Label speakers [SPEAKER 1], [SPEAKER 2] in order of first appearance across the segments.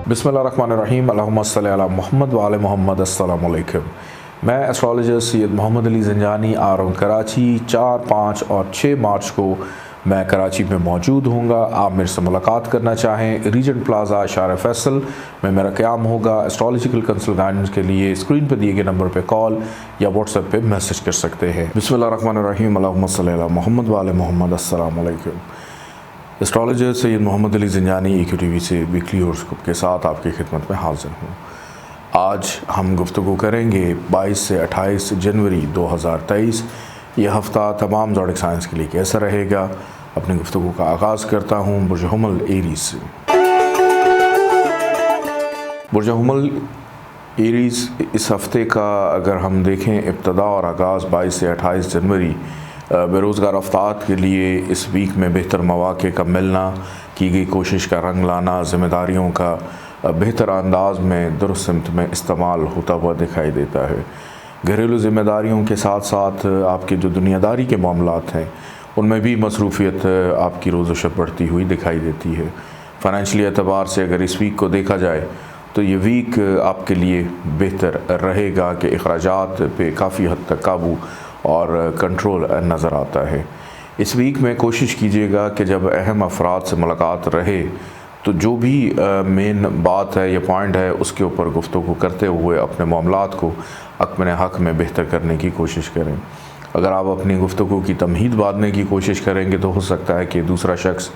[SPEAKER 1] बिस्मिल्लाहिर्रहमानिर्रहीम अल्लाहुम्मा सल्ली अला मुहम्मद व आले मुहम्मद। अस्सलामु अलैकुम। मैं एस्ट्रोलॉजर सैयद मोहम्मद अली ज़ंजानी आ रहा हूँ कराची। 4, 5 और 6 मार्च को मैं कराची में मौजूद हूँगा। आप मेरे से मुलाकात करना चाहें, रीजेंट प्लाजा शार फैसल में मेरा क़याम होगा। एस्ट्रोलॉजिकल कंसल्ट गाइडेंस के लिए स्क्रीन पर दिए गए नंबर पर कॉल या व्हाट्सएप पे मैसेज कर सकते हैं। बिस्मिल्लाहिर्रहमानिर्रहीम अल्लाहुम्मा सल्ली अला मुहम्मद व आले मुहम्मद। अस्सलामु अलैकुम। एस्ट्रोलॉजर सैयद मोहम्मद अली ज़ंजानी EQTV से वीकली हॉरोस्कोप के साथ आपकी खिदमत में हाजिर हूँ। आज हम गुफ्तगू करेंगे 22 से 28 जनवरी 2023। यह हफ़्ता तमाम ज़ोडिक साइंस के लिए कैसा रहेगा। अपनी गुफ्तगू का आगाज़ करता हूँ बुर्ज हुमल एरीज़ से। बुर्ज हुमल एरीज़ इस हफ़्ते का अगर हम देखें इब्तदा और आगाज़ 22 से 28 जनवरी बेरोज़गार अफ़राद के लिए इस वीक में बेहतर मौक़े का मिलना, की गई कोशिश का रंग लाना, ज़िम्मेदारियों का बेहतर अंदाज में दुरुस्त सिमत में इस्तेमाल होता हुआ दिखाई देता है। घरेलू ज़िम्मेदारियों के साथ साथ आपके जो दुनियादारी के मामलात हैं उनमें भी मसरूफ़ियत आपकी रोज़ शब बढ़ती हुई दिखाई देती है। फ़ाइनेंशियली एतबार से अगर इस वीक को देखा जाए तो ये वीक आपके लिए बेहतर रहेगा कि अखराजात पे काफ़ी हद तक काबू और कंट्रोल नज़र आता है। इस वीक में कोशिश कीजिएगा कि जब अहम अफराद से मुलाकात रहे तो जो भी मेन बात है या पॉइंट है उसके ऊपर गुफ्तगू करते हुए अपने मामलात को अपने हक़ में बेहतर करने की कोशिश करें। अगर आप अपनी गुफ्तगू की तमहीद बांधने की कोशिश करेंगे तो हो सकता है कि दूसरा शख्स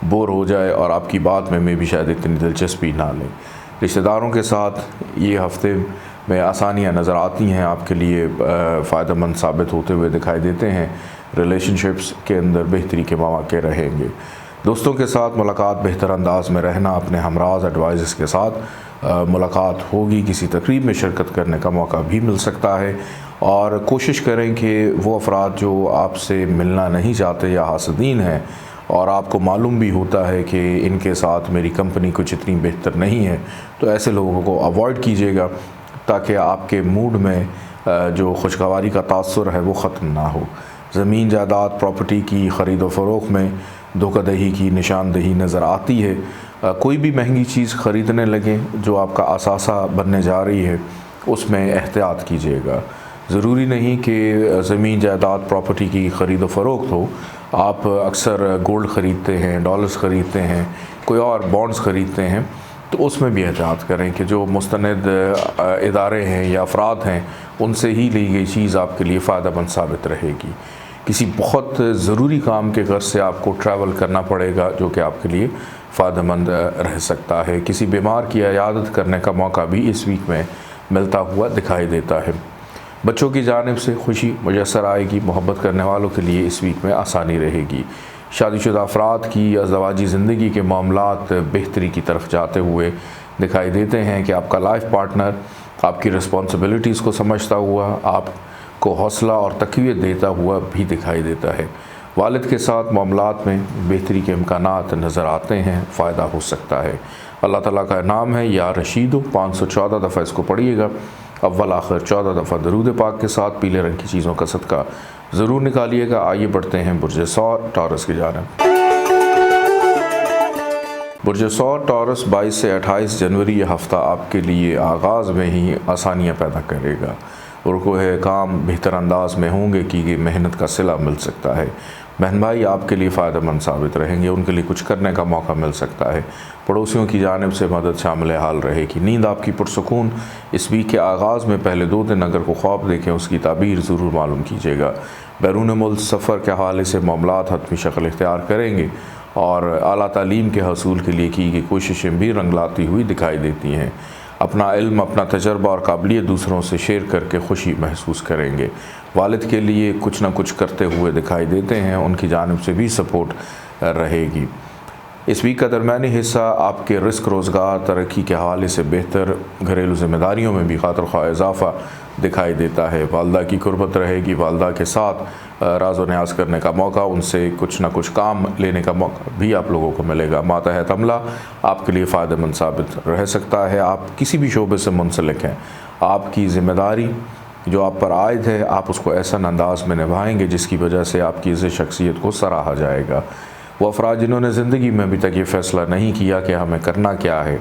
[SPEAKER 1] बोर हो जाए और आपकी बात में भी शायद इतनी दिलचस्पी ना लें। रिश्तेदारों के साथ ये हफ़्ते में आसानियाँ नज़र आती हैं, आपके लिए फ़ायदेमंद साबित होते हुए दिखाई देते हैं। रिलेशनशिप्स के अंदर बेहतरी के मौक़े रहेंगे। दोस्तों के साथ मुलाकात बेहतर अंदाज में रहना, अपने हमराज एडवाइज़र्स के साथ मुलाकात होगी। किसी तकरीब में शिरकत करने का मौका भी मिल सकता है और कोशिश करें कि वो अफराद जो आपसे मिलना नहीं चाहते या हासदीन हैं और आपको मालूम भी होता है कि इनके साथ मेरी कंपनी कुछ इतनी बेहतर नहीं है, तो ऐसे लोगों को अवॉइड कीजिएगा ताकि आपके मूड में जो खुशगवारी का तासुर है वो ख़त्म ना हो। ज़मीन जायदाद प्रॉपर्टी की ख़रीद व फ़रोख्त में धोखाधड़ी की निशानदेही नज़र आती है। कोई भी महंगी चीज़ ख़रीदने लगें जो आपका असासा बनने जा रही है उसमें एहतियात कीजिएगा। ज़रूरी नहीं कि ज़मीन जायदाद प्रॉपर्टी की ख़रीद व फ़रोख्त हो। आप अक्सर गोल्ड ख़रीदते हैं, डॉलर्स ख़रीदते हैं, कोई और बॉन्ड्स ख़रीदते हैं, तो उसमें भी एहतियात करें कि जो मुस्तनद इदारे हैं या अफराद हैं उनसे ही ली गई चीज़ आपके लिए फ़ायदेमंद साबित रहेगी। किसी बहुत ज़रूरी काम के घर से आपको ट्रैवल करना पड़ेगा जो कि आपके लिए फ़ायदेमंद रह सकता है। किसी बीमार की इयादत करने का मौका भी इस वीक में मिलता हुआ दिखाई देता है। बच्चों की जानिब से खुशी मुयस्सर आएगी। मोहब्बत करने वालों के लिए इस वीक में आसानी रहेगी। शादीशुदा अफराद की अज़दवाजी ज़िंदगी के मामलात बेहतरी की तरफ जाते हुए दिखाई देते हैं कि आपका लाइफ पार्टनर आपकी रिस्पॉन्सिबिलिटीज़ को समझता हुआ आपको हौसला और तक़वियत देता हुआ भी दिखाई देता है। वालिद के साथ मामलात में बेहतरी के इम्कानात नज़र आते हैं, फ़ायदा हो सकता है। अल्लाह ताला का नाम है या रशीदो। 514 दफ़ा इसको पढ़िएगा। अव्वल आखिर 14 दफ़ा दरूद पाक के साथ पीले रंग की चीज़ों का सदका ज़रूर निकालिएगा। आइए बढ़ते हैं बुर्ज सौर टॉरस की जानिब। बुर्ज सौर टॉरस 22 से 28 जनवरी यह हफ़्ता आपके लिए आगाज़ में ही आसानियाँ पैदा करेगा। रुकोए काम बेहतर अंदाज में होंगे, की गई मेहनत का सिला मिल सकता है। बहन भाई आपके लिए फ़ायदेमंद साबित रहेंगे, उनके लिए कुछ करने का मौका मिल सकता है। पड़ोसियों की जानिब से मदद शामिल हाल रहेगी। नींद आपकी पुरसुकून। इस वीक के आगाज़ में पहले 2 दिन अगर को ख्वाब देखें उसकी ताबीर ज़रूर मालूम कीजिएगा। बैरून मुल्क सफ़र के हवाले से मामलात हतमी शक्ल इख्तियार करेंगे और आला तालीम के हसूल के लिए की गई कोशिशें भी रंग लाती हुई दिखाई देती हैं। अपना इल्म, अपना तजर्बा और काबिलियत दूसरों से शेयर करके खुशी महसूस करेंगे। वालिद के लिए कुछ ना कुछ करते हुए दिखाई देते हैं, उनकी जानिब से भी सपोर्ट रहेगी। इस वीक का दरमियानी हिस्सा आपके रिस्क, रोज़गार, तरक्की के हवाले से बेहतर, घरेलू ज़िम्मेदारियों में भी खातिर ख्वाह इजाफ़ा दिखाई देता है। वालदा की कुर्बत रहेगी। वालदा के साथ राज व न्याज करने का मौका, उनसे कुछ ना कुछ काम लेने का मौका भी आप लोगों को मिलेगा। मातहत अमला आपके लिए फ़ायदेमंद साबित रह सकता है। आप किसी भी शोबे से मुंसलिक हैं, आपकी ज़िम्मेदारी जो आप पर आयद है आप उसको ऐसा अंदाज में निभाएंगे जिसकी वजह से आपकी इस शख्सियत को सराहा जाएगा। वो अफराद जिन्होंने ज़िंदगी में अभी तक ये फ़ैसला नहीं किया कि हमें करना क्या है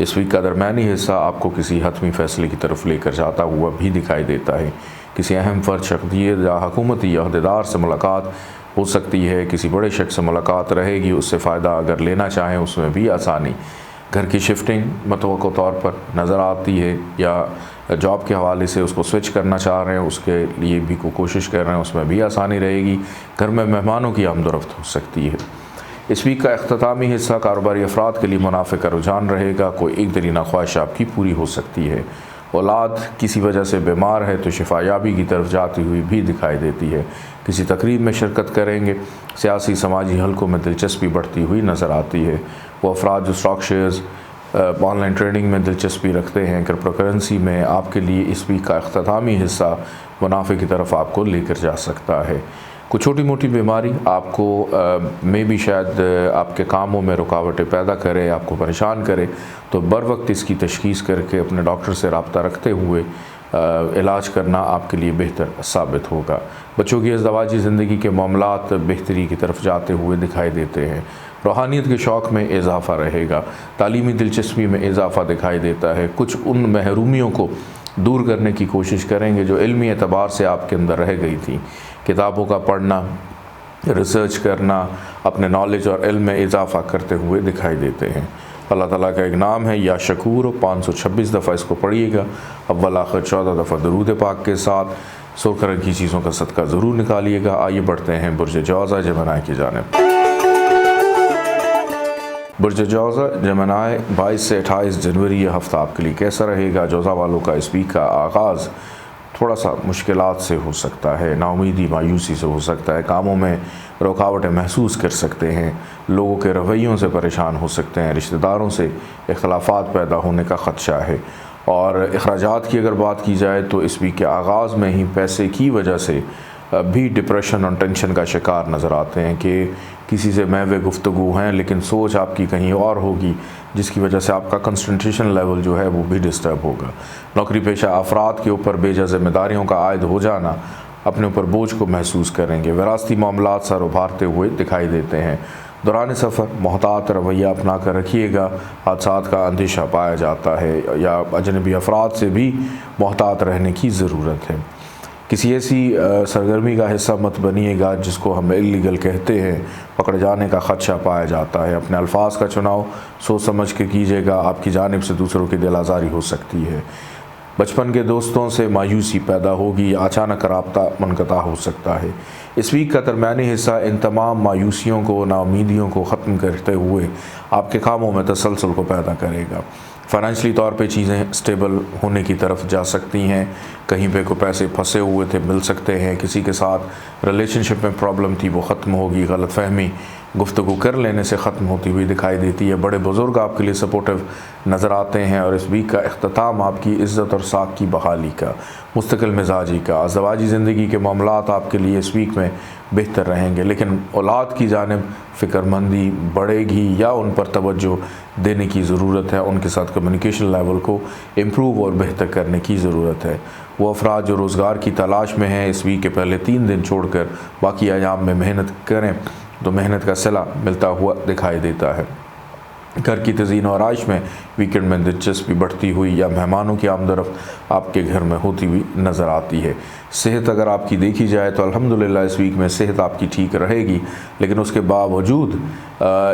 [SPEAKER 1] इस वीक का दरमियानी हिस्सा आपको किसी हतमी फैसले की तरफ लेकर जाता हुआ भी दिखाई देता है। किसी अहम फ़र्द, शख्सियत या हुकूमती अहदेदार से मुलाकात हो सकती है। किसी बड़े शख्स से मुलाकात रहेगी, उससे फ़ायदा अगर लेना चाहें उसमें भी आसानी। घर की शिफ्टिंग मतवक़्क़ो तौर पर नज़र आती है, या जॉब के हवाले से उसको स्विच करना चाह रहे हैं, उसके लिए भी कोशिश कर रहे हैं, उसमें भी आसानी रहेगी। घर में मेहमानों की आमदोरफ्त हो सकती है। इस वीक का अख्तामी हिस्सा कारोबारी अफराद के लिए मुनाफे का रुझान रहेगा। कोई एक तरीना ख्वाहिश आपकी पूरी हो सकती है। औलाद किसी वजह से बीमार है तो शिफायाबी की तरफ जाती हुई भी दिखाई देती है। किसी तकरीब में शिरकत करेंगे। सियासी समाजी हलकों में दिलचस्पी बढ़ती हुई नज़र आती है। वो अफराद जो स्टॉक शेयर्स, ऑनलाइन ट्रेडिंग में दिलचस्पी रखते हैं, क्रिप्टो करेंसी में, आपके लिए इस वीक का अख्तामी हिस्सा मुनाफे की तरफ आपको लेकर जा सकता है। कुछ छोटी मोटी बीमारी आपको में भी शायद आपके कामों में रुकावटें पैदा करे, आपको परेशान करे, तो बर वक्त इसकी तशख़ीस करके अपने डॉक्टर से रब्ता रखते हुए इलाज करना आपके लिए बेहतर साबित होगा। बच्चों की अज़दवाजी ज़िंदगी के मामलात बेहतरी की तरफ जाते हुए दिखाई देते हैं। रूहानियत के शौक़ में इजाफ़ा रहेगा। तालीमी दिलचस्पी में इजाफ़ा दिखाई देता है। कुछ उन महरूमियों को दूर करने की कोशिश करेंगे जो इल्मी एतबार से आपके अंदर रह गई थी। किताबों का पढ़ना, रिसर्च करना, अपने नॉलेज और इल्म में इजाफ़ा करते हुए दिखाई देते हैं। अल्लाह ताला का एक नाम है या शकूर। 526 दफ़ा इसको पढ़िएगा। अव्वल आखिर 14 दफ़ा दरूद पाक के साथ सुर्ख रंग की चीज़ों का सदका ज़रूर निकालिएगा। आइए बढ़ते हैं बुर्ज जौज़ा जेमिनी की जानिब। बुर्ज जौज़ा जेमिनी 22 से 28 जनवरी यह हफ़्ता आपके लिए कैसा रहेगा। जौज़ा वालों का इस वीक का आगाज़ थोड़ा सा मुश्किलात से हो सकता है, नाउमीदी, मायूसी से हो सकता है। कामों में रुकावटें महसूस कर सकते हैं। लोगों के रवैयों से परेशान हो सकते हैं। रिश्तेदारों से इख्तलाफात पैदा होने का ख़दशा है। और अखराजात की अगर बात की जाए तो इस वीक के आगाज़ में ही पैसे की वजह से भी डिप्रेशन और टेंशन का शिकार नज़र आते हैं कि किसी से महवे गुफ्तगू हैं लेकिन सोच आपकी कहीं और होगी, जिसकी वजह से आपका कंसंट्रेशन लेवल जो है वो भी डिस्टर्ब होगा। नौकरी पेशा अफराद के ऊपर बेजा ज़िम्मेदारियों का आयद हो जाना, अपने ऊपर बोझ को महसूस करेंगे। विरासती मामलात सर उभारते हुए दिखाई देते हैं। दौरान सफ़र मोहतात रवैया अपना कर रखिएगा। हादसात का अंदेशा पाया जाता है या अजनबी अफराद से भी मोहतात रहने की ज़रूरत है। किसी ऐसी सरगर्मी का हिस्सा मत बनिएगा जिसको हम इल्लीगल कहते हैं। पकड़ जाने का ख़दशा पाया जाता है। अपने अल्फाज का चुनाव सोच समझ के कीजिएगा। आपकी जानिब से दूसरों की दिल आज़ारी हो सकती है। बचपन के दोस्तों से मायूसी पैदा होगी या अचानक राब्ता मुनक़ता हो सकता है। इस वीक का दरमियानी हिस्सा इन तमाम मायूसियों को, नाउमीदियों को ख़त्म करते हुए आपके कामों में तसलसल को पैदा करेगा। फ़ाइनेंशली तौर पे चीज़ें स्टेबल होने की तरफ जा सकती हैं। कहीं पे कोई पैसे फंसे हुए थे, मिल सकते हैं। किसी के साथ रिलेशनशिप में प्रॉब्लम थी, वो ख़त्म होगी। गलतफ़हमी गुफ्तगू कर लेने से ख़त्म होती हुई दिखाई देती है। बड़े बुज़ुर्ग आपके लिए सपोर्टिव नज़र आते हैं। और इस वीक का इख्तिताम आपकी इज़्ज़त और साख की बहाली का, मुस्तकिल मिजाजी का, अज़दवाजी ज़िंदगी के मामलात आपके लिए इस वीक में बेहतर रहेंगे। लेकिन औलाद की जानिब फ़िक्रमंदी बढ़ेगी या उन पर तवज्जो देने की ज़रूरत है। उनके साथ कम्युनिकेशन लेवल को इम्प्रूव और बेहतर करने की ज़रूरत है। वो अफराद जो रोज़गार की तलाश में हैं, इस वीक के पहले 3 दिन छोड़कर बाकी अयाम में मेहनत करें तो मेहनत का सिला मिलता हुआ दिखाई देता है। घर की तज़ीन और आइश में वीकेंड में दिलचस्पी बढ़ती हुई या मेहमानों की आमदरफ्त आपके घर में होती हुई नज़र आती है। सेहत अगर आपकी देखी जाए तो अल्हम्दुलिल्लाह इस वीक में सेहत आपकी ठीक रहेगी। लेकिन उसके बावजूद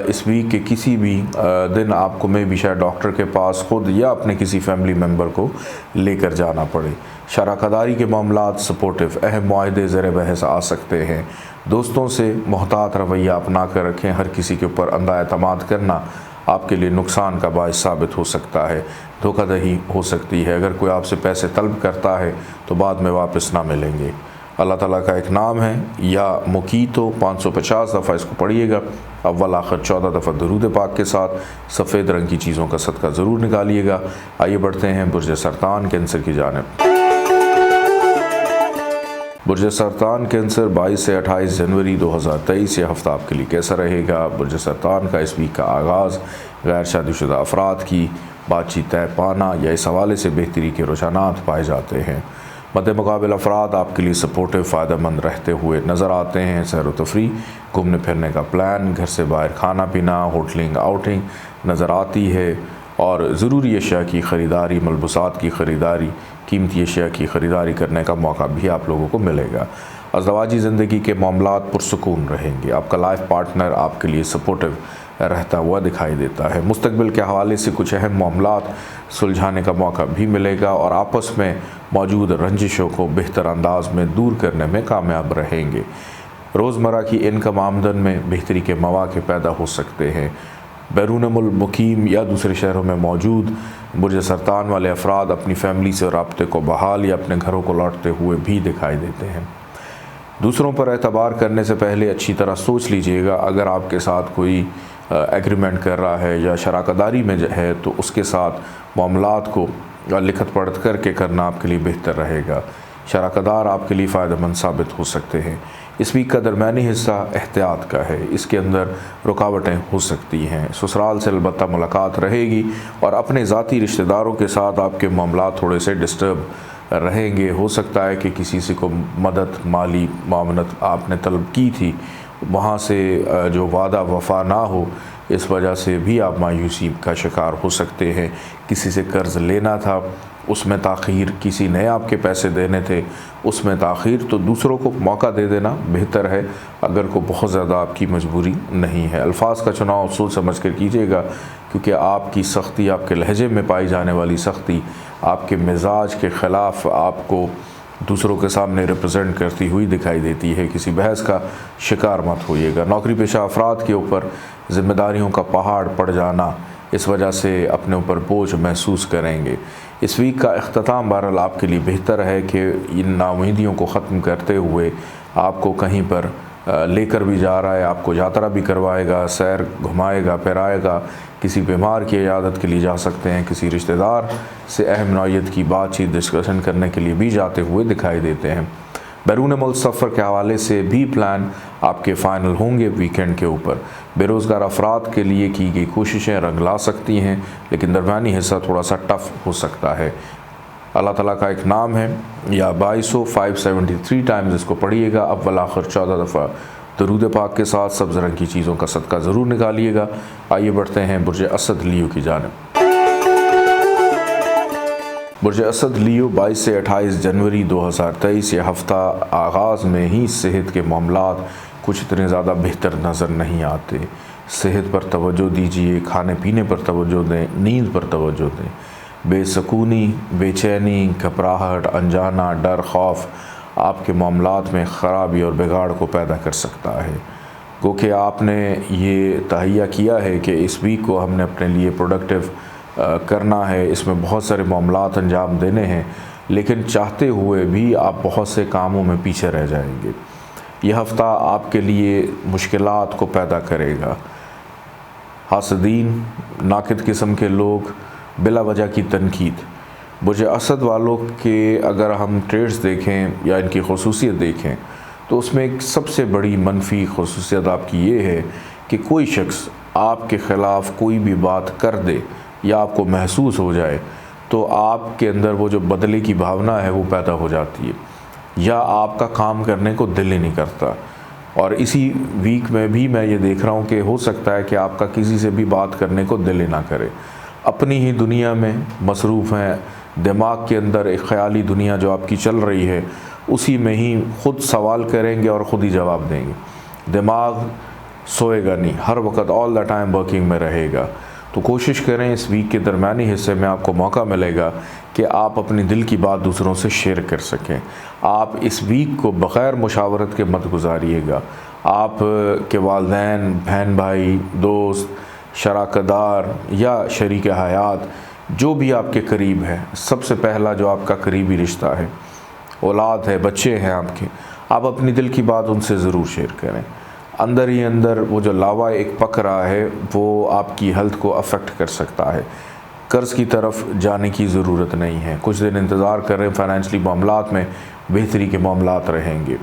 [SPEAKER 1] इस वीक के किसी भी दिन आपको में भी शायद डॉक्टर के पास ख़ुद या अपने किसी फैमिली मेम्बर को लेकर जाना पड़े। शराकदारी के मामलात सपोर्टिव, अहम मुआहदे ज़ेर बहस आ सकते हैं। दोस्तों से मोहतात रवैया अपना कर रखें। हर किसी के ऊपर अंधा एतमाद करना आपके लिए नुकसान का बायस साबित हो सकता है। धोखाधड़ी हो सकती है। अगर कोई आपसे पैसे तलब करता है तो बाद में वापस ना मिलेंगे। अल्लाह ताला का एक नाम है या मुकीतो। 550 दफ़ा इसको पढ़िएगा। अव्वल आखिर 14 दफ़ा दरूद पाक के साथ सफ़ेद रंग की चीज़ों का सदका ज़रूर निकालिएगा। आइए बढ़ते हैं बुर्ज सरतान कैंसर की जानिब। बुर्ज सरतान कैंसर 22 से 28 जनवरी 2023 यह हफ़्ता आपके लिए कैसा रहेगा। बुर्ज सरतान का इस वीक का आगाज़ गैर शादीशुदा अफराद की बातचीत तय पाना या इस हवाले से बेहतरी के रुझानात पाए जाते हैं। मद्दे मुकाबिल अफराद आपके लिए सपोर्टिव, फ़ायदेमंद रहते हुए नज़र आते हैं। सैर व तफरी, घूमने फिरने का प्लान, घर से बाहर खाना पीना, होटलिंग, आउटिंग नज़र आती है। और ज़रूरी अशिया की ख़रीदारी, मलबूसात की ख़रीदारी, कीमती अशिया की ख़रीदारी करने का मौका भी आप लोगों को मिलेगा। अज़दवाजी ज़िंदगी के मामलात पुरसुकून रहेंगे। आपका लाइफ पार्टनर आपके लिए सपोर्टिव रहता हुआ दिखाई देता है। मुस्तकबिल के हवाले से कुछ अहम मामलात सुलझाने का मौका भी मिलेगा और आपस में मौजूद रंजिशों को बेहतर अंदाज में दूर करने में कामयाब रहेंगे। रोज़मर्रा की इनकम आमदन में बेहतरी के मौके पैदा हो सकते हैं। बैरून मुल्क मुकीम या दूसरे शहरों में मौजूद बुर्ज सरतान वाले अफराद अपनी फैमिली से राब्ते को बहाल या अपने घरों को लौटते हुए भी दिखाई देते हैं। दूसरों पर एतबार करने से पहले अच्छी तरह सोच लीजिएगा। अगर आपके साथ कोई एग्रीमेंट कर रहा है या शराकतदारी में है तो उसके साथ मामलात को लिखत पढ़त करके करना आपके लिए बेहतर रहेगा। शराकतदार आपके लिए फ़ायदेमंद साबित हो सकते हैं। इस वीक का दरमियानी हिस्सा एहतियात का है, इसके अंदर रुकावटें हो सकती हैं। ससुराल से अलबत्ता मुलाकात रहेगी और अपने ज़ाती रिश्तेदारों के साथ आपके मामलात थोड़े से डिस्टर्ब रहेंगे। हो सकता है कि किसी से को मदद, माली मामनत आपने तलब की थी, वहाँ से जो वादा वफा ना हो, इस वजह से भी आप मायूसी का शिकार हो सकते हैं। किसी से कर्ज़ लेना था, उसमें ताख़ीर, किसी ने आपके पैसे देने थे, उसमें ताख़ीर, तो दूसरों को मौका दे देना बेहतर है अगर को बहुत ज़्यादा आपकी मजबूरी नहीं है। अल्फाज का चुनाव सोच समझ कर कीजिएगा, क्योंकि आपकी सख्ती, आपके लहजे में पाई जाने वाली सख्ती आपके मिजाज के ख़िलाफ़ आपको दूसरों के सामने रिप्रेजेंट करती हुई दिखाई देती है। किसी बहस का शिकार मत होइएगा। नौकरी पेशा अफराद के ऊपर ज़िम्मेदारियों का पहाड़ पड़ जाना, इस वजह से अपने ऊपर बोझ महसूस करेंगे। इस वीक का अख्ताम बहरहाल आपके लिए बेहतर है कि इन नाउमीदियों को ख़त्म करते हुए आपको कहीं पर लेकर भी जा रहा है, आपको यात्रा भी करवाएगा, सैर घुमाएगा फिराएगा, किसी बीमार की इयादत के लिए जा सकते हैं, किसी रिश्तेदार से अहम नौयत की बातचीत डिस्कशन करने के लिए भी जाते हुए दिखाई देते हैं। बैरून मुल्क सफ़र के हवाले से भी प्लान आपके फ़ाइनल होंगे वीकेंड के ऊपर। बेरोज़गार अफराद के लिए की गई कोशिशें रंग ला सकती हैं, लेकिन दरमियानी हिस्सा थोड़ा सा टफ़ हो सकता है। अल्लाह ताला का एक नाम है या 2273 टाइम्स इसको पढ़िएगा। अव्वल आखिर 14 दफ़ा दरूद पाक के साथ सब्ज़ रंग की चीज़ों का सदका ज़रूर निकालिएगा। आइए बढ़ते हैं बुर्ज असद लियो की जानिब। बुर्ज असद लियो 22 से 28 जनवरी 2023 ये हफ़्ता आगाज़ में ही सेहत के मामलात कुछ इतने ज़्यादा बेहतर नज़र नहीं आते। सेहत पर तवज्जो दीजिए, खाने पीने पर तवज्जो दें, नींद पर तवज्जो दें। बेसकूनी, बेचैनी, घबराहट, अनजाना, डर, खौफ आपके मामलात में ख़राबी और बिगाड़ को पैदा कर सकता है। गो कि आपने ये तहैया किया है कि इस वीक को हमने अपने लिए प्रोडक्टिव करना है, इसमें बहुत सारे मामलात अंजाम देने हैं, लेकिन चाहते हुए भी आप बहुत से कामों में पीछे रह जाएंगे। यह हफ़्ता आपके लिए मुश्किलात को पैदा करेगा। हासदीन, नाकिद किस्म के लोग, बिला वजह की तनकीद। बुर्ज असद वालों के अगर हम ट्रेड्स देखें या इनकी खसूसियत देखें तो उसमें एक सबसे बड़ी मनफी खसूसियत आपकी ये है कि कोई शख्स आपके ख़िलाफ़ कोई भी बात कर दे या आपको महसूस हो जाए तो आपके अंदर वो जो बदले की भावना है वो पैदा हो जाती है, या आपका काम करने को दिल ही नहीं करता। और इसी वीक में भी मैं ये देख रहा हूँ कि हो सकता है कि आपका किसी से भी बात करने को दिल ही ना करे, अपनी ही दुनिया में मसरूफ़ हैं। दिमाग के अंदर एक ख़याली दुनिया जो आपकी चल रही है उसी में ही ख़ुद सवाल करेंगे और ख़ुद ही जवाब देंगे। दिमाग सोएगा नहीं, हर वक्त ऑल द टाइम वर्किंग में रहेगा। तो कोशिश करें इस वीक के दरमियानी हिस्से में आपको मौका मिलेगा कि आप अपनी दिल की बात दूसरों से शेयर कर सकें। आप इस वीक को बग़ैर मुशावरत के मत गुजारिएगा। आप के वालिदैन, बहन भाई, दोस्त, शराकतदार या शरीक हयात जो भी आपके करीब है, सबसे पहला जो आपका करीबी रिश्ता है, औलाद है, बच्चे हैं आपके, आप अपनी दिल की बात उनसे ज़रूर शेयर करें। अंदर ही अंदर वो जो लावा एक पक रहा है वो आपकी हेल्थ को अफेक्ट कर सकता है। कर्ज़ की तरफ जाने की ज़रूरत नहीं है, कुछ दिन इंतज़ार करें। फ़ाइनेंशली मामलात में बेहतरी के मामलात रहेंगे।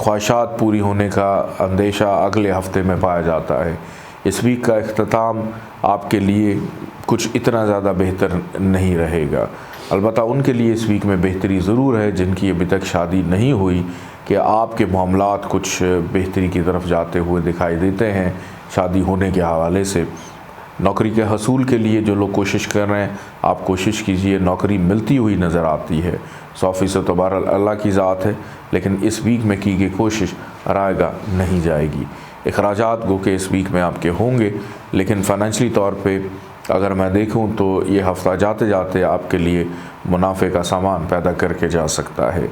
[SPEAKER 1] ख्वाहिशात पूरी होने का अंदेशा अगले हफ्ते में पाया जाता है। इस वीक का इख्तिताम आपके लिए कुछ इतना ज़्यादा बेहतर नहीं रहेगा। अलबत्ता उनके लिए इस वीक में बेहतरी ज़रूर है जिनकी अभी तक शादी नहीं हुई, कि आपके मामलात कुछ बेहतरी की तरफ जाते हुए दिखाई देते हैं शादी होने के हवाले से। नौकरी के हसूल के लिए जो लोग कोशिश कर रहे हैं, आप कोशिश कीजिए, नौकरी मिलती हुई नज़र आती है। 100% तो बहरहाल अल्लाह की ज़ात है, लेकिन इस वीक में की गई कोशिश रायगा नहीं जाएगी। अखराजात गो के इस वीक में आपके होंगे, लेकिन फ़ाइनेंशली तौर पे अगर मैं देखूं तो ये हफ़्ता जाते जाते आपके लिए मुनाफे का सामान पैदा करके जा सकता है।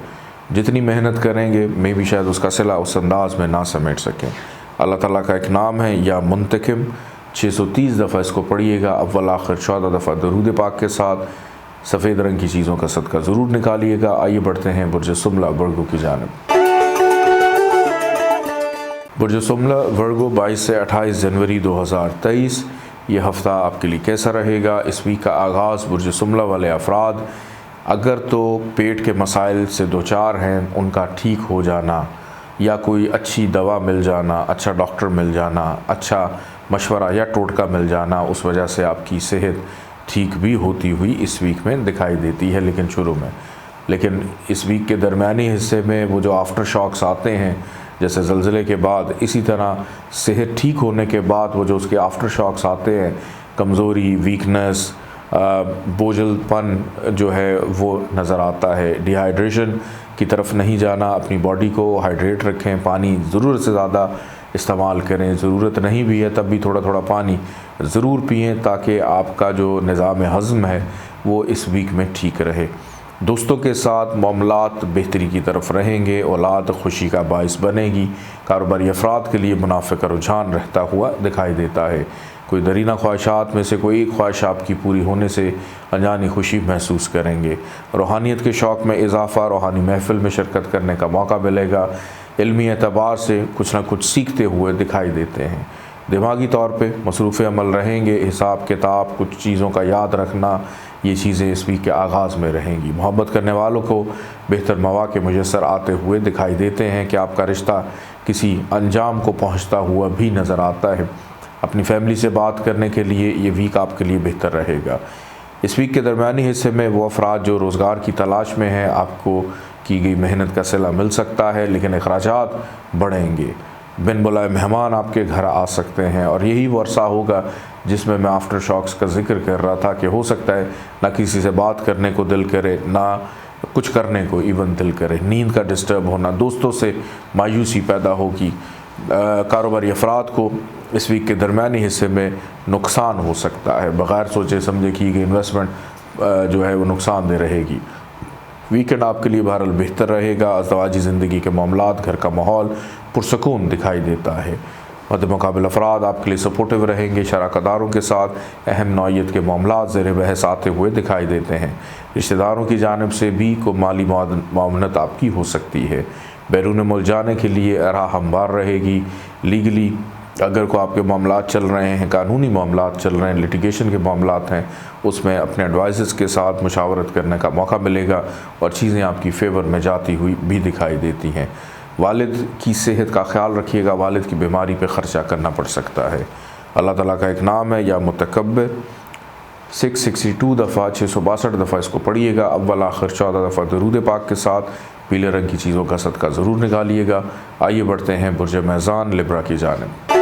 [SPEAKER 1] जितनी मेहनत करेंगे मे भी शायद उसका सिला उस अंदाज में ना समेट सकें। अल्लाह ताला का एक नाम है या मुंतकिम, 630 दफ़ा इसको पढ़िएगा, अव्वल आखिर 14 दफ़ा दरूद पाक के साथ। सफ़ेद रंग की चीज़ों का सदका ज़रूर निकालिएगा। आइए बढ़ते हैं बुर्ज सुमला वर्गो की जानिब। बुर्ज सुमला वर्गो 22 से 28 जनवरी 2023। ये हफ़्ता आपके लिए कैसा रहेगा? इस वीक का आगाज़ बुर्ज सुमला वाले अफराद अगर तो पेट के मसाइल से दो चार हैं, उनका ठीक हो जाना या कोई अच्छी दवा मिल जाना, अच्छा डॉक्टर मिल जाना, अच्छा मशवरा या टोटका मिल जाना, उस वजह से आपकी सेहत ठीक भी होती हुई इस वीक में दिखाई देती है। लेकिन इस वीक के दरमियानी हिस्से में वो जो आफ्टर शॉक्स आते हैं, जैसे ज़लज़ले के बाद, इसी तरह सेहत ठीक होने के बाद वो जो उसके आफ्टर शॉक्स आते हैं, कमज़ोरी, वीकनेस, बोझलपन जो है वो नज़र आता है। डिहाइड्रेशन की तरफ नहीं जाना, अपनी बॉडी को हाइड्रेट रखें, पानी ज़रूरत से ज़्यादा इस्तेमाल करें, ज़रूरत नहीं भी है तब भी थोड़ा थोड़ा पानी ज़रूर पिएँ ताकि आपका जो निज़ाम हज़म है वो इस वीक में ठीक रहे। दोस्तों के साथ मामलात बेहतरी की तरफ रहेंगे, औलाद खुशी का बाइस बनेगी। कारोबारी अफराद के लिए मुनाफे का रुझान रहता हुआ दिखाई देता है। कोई दरीना ख्वाहिशात में से कोई एक ख्वाहिश आपकी पूरी होने से अनजानी खुशी महसूस करेंगे। रूहानियत के शौक़ में इजाफ़ा, रूहानी महफ़िल में शिरकत करने का मौका मिलेगा। इल्मी एतबार से कुछ ना कुछ सीखते हुए दिखाई देते हैं। दिमागी तौर पे मसरूफ़ अमल रहेंगे। हिसाब किताब, कुछ चीज़ों का याद रखना, ये चीज़ें इस वीक के आगाज़ में रहेंगी। मोहब्बत करने वालों को बेहतर मौक़े मुयस्सर आते हुए दिखाई देते हैं कि आपका रिश्ता किसी अंजाम को पहुँचता हुआ भी नज़र आता है। अपनी फैमिली से बात करने के लिए ये वीक आपके लिए बेहतर रहेगा। इस वीक के दरमियानी हिस्से में वो अफराद जो रोज़गार की तलाश में हैं, आपको की गई मेहनत का सिला मिल सकता है, लेकिन अखराजात बढ़ेंगे। बिन बुलाए मेहमान आपके घर आ सकते हैं और यही वो अरसा होगा जिसमें मैं आफ्टर शॉक्स का जिक्र कर रहा था कि हो सकता है ना किसी से बात करने को दिल करे, ना कुछ करने को इवन दिल करे, नींद का डिस्टर्ब होना, दोस्तों से मायूसी पैदा होगी। कारोबारी अफराद को इस वीक के दरमियानी हिस्से में नुकसान हो सकता है। बग़ैर सोचे समझे की गई इन्वेस्टमेंट जो है वो नुकसानदेह रहेगी। वीकेंड आपके लिए बहरहाल बेहतर रहेगा। अज़दवाजी ज़िंदगी के मामलात, घर का माहौल पुरसकून दिखाई देता है। मद्दे मुकाबिल अफराद आपके लिए सपोर्टिव रहेंगे। शराकतदारों के साथ अहम नौइयत के मामलात ज़ेर बहस आते हुए दिखाई देते हैं। रिश्तेदारों की जानिब से भी को माली मामनत आपकी हो सकती है। बैरून मुल्क जाने के लिए राह हमवार रहेगी। लीगली अगर को आपके मामलात चल रहे हैं, कानूनी मामलात चल रहे हैं, लिटिगेशन के मामलात हैं, उसमें अपने एडवाइज़र्स के साथ मुशावरत करने का मौका मिलेगा और चीज़ें आपकी फ़ेवर में जाती हुई भी दिखाई देती हैं। वालिद की सेहत का ख्याल रखिएगा, वालिद की बीमारी पे ख़र्चा करना पड़ सकता है। अल्लाह ताला का एक नाम है या मुतकब्बिर, 662 दफ़ा 662 दफ़ा इसको पढ़िएगा। अव्वल आखिर 14 दफ़ा दरूद पाक के साथ पीले रंग की चीज़ों का सदका ज़रूर निकालिएगा। आइए बढ़ते हैं बुर्ज मेज़ान लिब्रा की जानिब।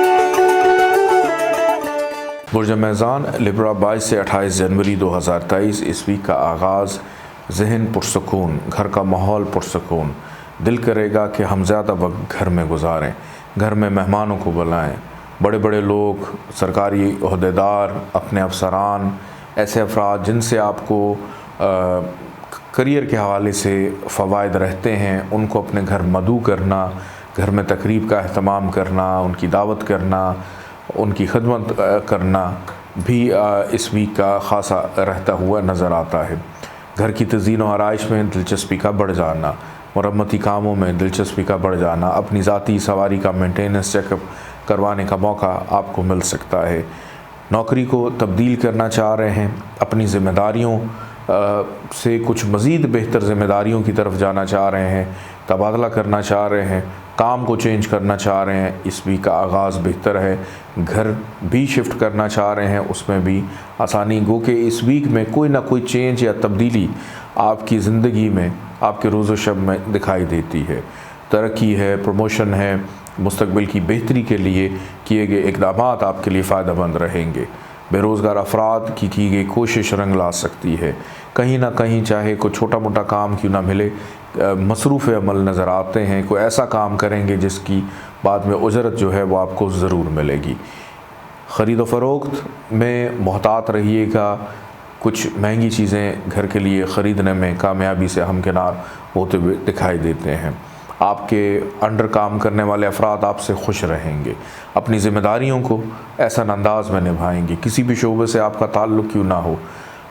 [SPEAKER 1] बुर्ज मेज़ान लिब्रा 22 से 28 जनवरी 2023। इस वीक का आगाज़ जहन पुरसकून, घर का माहौल पुरसकून। दिल करेगा कि हम ज़्यादा वक्त घर में गुजारें, घर में मेहमानों को बुलाएं। बड़े बड़े लोग, सरकारी ओहदेदार, अपने अफसरान, ऐसे अफराद जिनसे आपको करियर के हवाले से फ़वाइद रहते हैं, उनको अपने घर मदऊ करना, घर में तकरीब का अहतमाम करना, उनकी दावत करना, उनकी खिदमत करना भी इस वीक का ख़ासा रहता हुआ नज़र आता है। घर की तज़ीन और आराइश में दिलचस्पी का बढ़ जाना, मरम्मती कामों में दिलचस्पी का बढ़ जाना, अपनी ज़ाती सवारी का मेंटेनेंस चेकअप करवाने का मौका आपको मिल सकता है। नौकरी को तब्दील करना चाह रहे हैं, अपनी ज़िम्मेदारियों से कुछ मज़ीद बेहतर ज़िम्मेदारियों की तरफ जाना चाह रहे हैं, तबादला करना चाह रहे हैं, काम को चेंज करना चाह रहे हैं, इस वीक का आगाज़ बेहतर है। घर भी शिफ्ट करना चाह रहे हैं, उसमें भी आसानी गो कि इस वीक में कोई ना कोई चेंज या तब्दीली आपकी ज़िंदगी में, आपके रोज़ो शब में दिखाई देती है। तरक्की है, प्रमोशन है, मुस्तकबिल की बेहतरी के लिए किए गए इक़दामात आपके लिए फ़ायदेमंद रहेंगे। बेरोज़गार अफराद की गई कोशिश रंग ला सकती है। कहीं ना कहीं चाहे कोई छोटा मोटा काम क्यों ना मिले, मसरूफ़ अमल नज़र आते हैं। कोई ऐसा काम करेंगे जिसकी बाद में उजरत जो है वो आपको ज़रूर मिलेगी। ख़रीद फ़रोख्त में मोहतात रहिएगा। कुछ महंगी चीज़ें घर के लिए ख़रीदने में कामयाबी से हमकिनार होते हुए दिखाई देते हैं। आपके अंडर काम करने वाले अफराद आपसे खुश रहेंगे। अपनी ज़िम्मेदारियों को एहसन अंदाज में निभाएंगे। किसी भी शोबे से आपका ताल्लुक़ क्यों ना हो,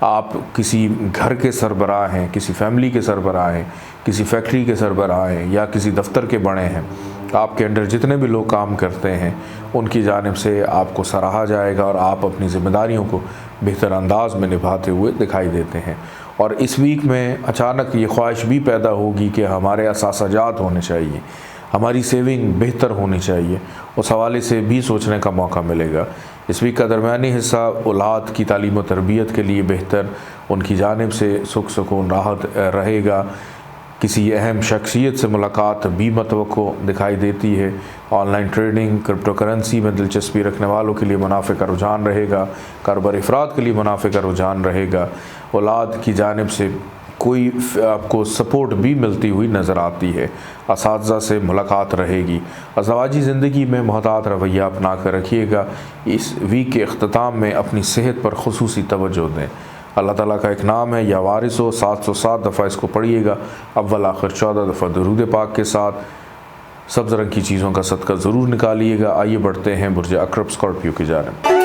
[SPEAKER 1] आप किसी घर के सरबराह हैं, किसी फैमिली के सरबराह हैं, किसी फैक्ट्री के सरबराह हैं या किसी दफ्तर के बड़े हैं, आपके अंडर जितने भी लोग काम करते हैं उनकी जानिब से आपको सराहा जाएगा और आप अपनी ज़िम्मेदारियों को बेहतर अंदाज में निभाते हुए दिखाई देते हैं। और इस वीक में अचानक ये ख्वाहिश भी पैदा होगी कि हमारे असासाजात होने चाहिए, हमारी सेविंग बेहतर होनी चाहिए। उस हवाले से भी सोचने का मौका मिलेगा। इस वीक का दरमियानी हिस्सा औलाद की तालीम व तरबियत के लिए बेहतर, उनकी जानिब से सुख सुकून राहत रहेगा। किसी अहम शख्सियत से मुलाकात भी मतवक्को दिखाई देती है। ऑनलाइन ट्रेडिंग, क्रिप्टो करेंसी में दिलचस्पी रखने वालों के लिए मुनाफे का रुझान रहेगा। कारोबारी अफराद के लिए मुनाफे का रुझान रहेगा। औलाद की जानिब से कोई आपको सपोर्ट भी मिलती हुई नज़र आती है। असातिज़ा से मुलाकात रहेगी। अज़वाजी ज़िंदगी में मोहतात रवैया अपना कर रखिएगा। इस वीक के अख्ताम में अपनी सेहत पर खुसूसी तवज्जो दें। अल्लाह ताला का एक नाम है या वारिस हो, 707 दफ़ा इसको पढ़िएगा। अव्वल आखिर 14 दफ़ा दुरूद पाक के साथ सब्ज़ रंग की चीज़ों का सदका ज़रूर निकालिएगा। आइए बढ़ते हैं बुर्ज अक़रब स्कॉर्पियो की जानिब।